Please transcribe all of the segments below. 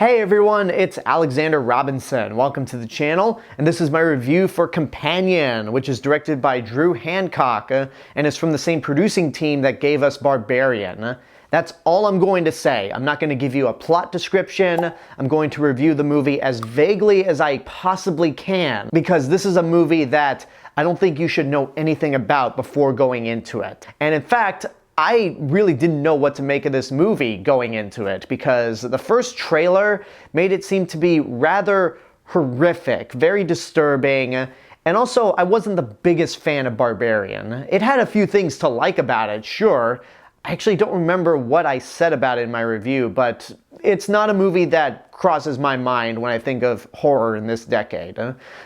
Hey everyone, it's Alexander Robinson. Welcome to the channel, and this is my review for Companion, which is directed by Drew Hancock, and is from the same producing team that gave us Barbarian. That's all I'm going to say. I'm not going to give you a plot description. I'm going to review the movie as vaguely as I possibly can, because this is a movie that I don't think you should know anything about before going into it. And in fact, I really didn't know what to make of this movie going into it, because the first trailer made it seem to be rather horrific, very disturbing, and also I wasn't the biggest fan of Barbarian. It had a few things to like about it, sure. I actually don't remember what I said about it in my review, but it's not a movie that crosses my mind when I think of horror in this decade.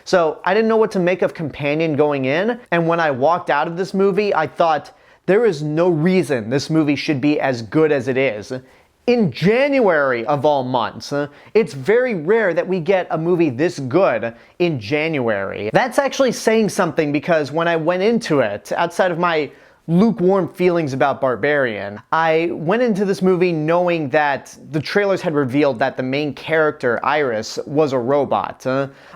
So I didn't know what to make of Companion going in, and when I walked out of this movie, I thought, there is no reason this movie should be as good as it is. In January of all months, it's very rare that we get a movie this good in January. That's actually saying something, because when I went into it, outside of my lukewarm feelings about Barbarian, I went into this movie knowing that the trailers had revealed that the main character, Iris, was a robot.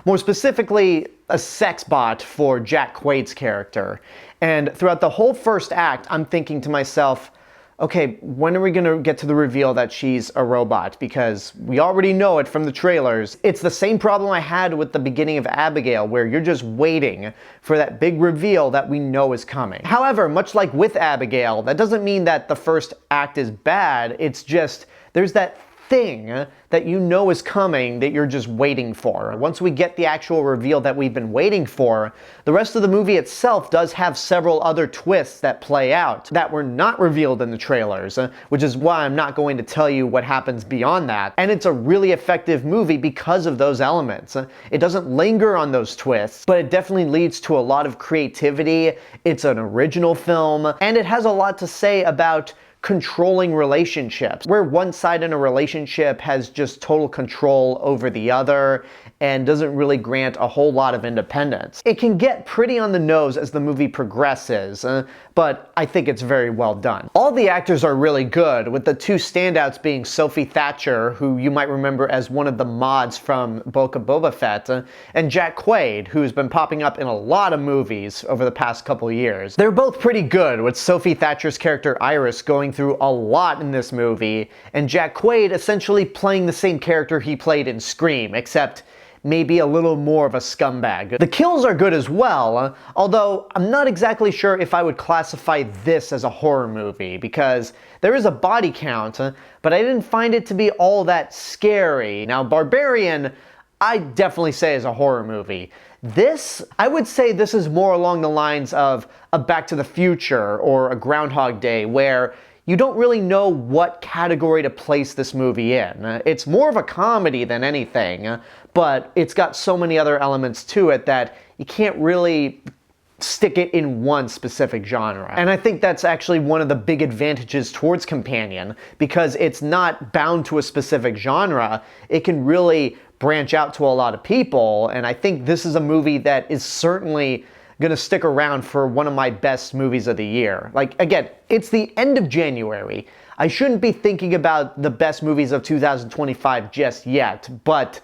More specifically, a sex bot for Jack Quaid's character. And throughout the whole first act, I'm thinking to myself, okay, when are we gonna get to the reveal that she's a robot? Because we already know it from the trailers. It's the same problem I had with the beginning of Abigail, where you're just waiting for that big reveal that we know is coming. However, much like with Abigail, that doesn't mean that the first act is bad. It's just, there's that thing that you know is coming that you're just waiting for. Once we get the actual reveal that we've been waiting for, the rest of the movie itself does have several other twists that play out that were not revealed in the trailers, which is why I'm not going to tell you what happens beyond that. And it's a really effective movie because of those elements. It doesn't linger on those twists, but it definitely leads to a lot of creativity. It's an original film, and it has a lot to say about controlling relationships, where one side in a relationship has just total control over the other and doesn't really grant a whole lot of independence. It can get pretty on the nose as the movie progresses, but I think it's very well done. All the actors are really good, with the two standouts being Sophie Thatcher, who you might remember as one of the mods from Book of Boba Fett, and Jack Quaid, who's been popping up in a lot of movies over the past couple years. They're both pretty good, with Sophie Thatcher's character Iris going through a lot in this movie, and Jack Quaid essentially playing the same character he played in Scream, except maybe a little more of a scumbag. The kills are good as well, although I'm not exactly sure if I would classify this as a horror movie, because there is a body count, but I didn't find it to be all that scary. Now, Barbarian, I definitely say is a horror movie. This, I would say this is more along the lines of a Back to the Future or a Groundhog Day, where you don't really know what category to place this movie in. It's more of a comedy than anything, but it's got so many other elements to it that you can't really stick it in one specific genre. And I think that's actually one of the big advantages towards Companion, because it's not bound to a specific genre. It can really branch out to a lot of people, and I think this is a movie that is certainly gonna stick around for one of my best movies of the year. Like, again, it's the end of January. I shouldn't be thinking about the best movies of 2025 just yet, but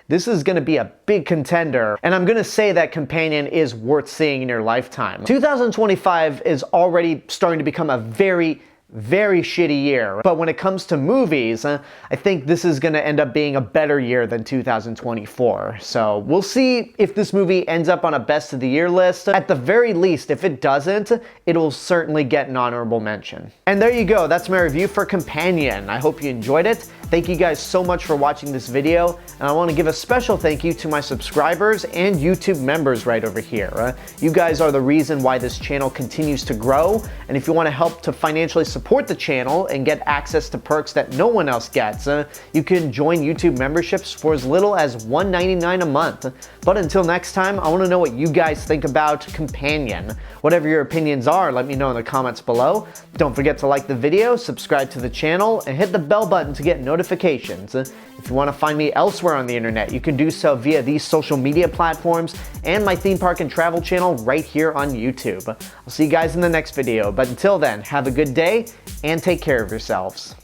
this is gonna be a big contender, and I'm gonna say that Companion is worth seeing in your lifetime. 2025 is already starting to become a very shitty year, but when it comes to movies, I think this is gonna end up being a better year than 2024. So we'll see if this movie ends up on a best of the year list. At the very least, if it doesn't, it'll certainly get an honorable mention. And there you go, that's my review for Companion. I hope you enjoyed it. Thank you guys so much for watching this video, and I want to give a special thank you to my subscribers and YouTube members right over here. You guys are the reason why this channel continues to grow, and if you want to help to financially support the channel and get access to perks that no one else gets, you can join YouTube memberships for as little as $1.99 a month. But until next time, I want to know what you guys think about Companion. Whatever your opinions are, let me know in the comments below. Don't forget to like the video, subscribe to the channel, and hit the bell button to get notifications. If you want to find me elsewhere on the internet, you can do so via these social media platforms and my theme park and travel channel right here on YouTube. I'll see you guys in the next video, but until then, have a good day and take care of yourselves.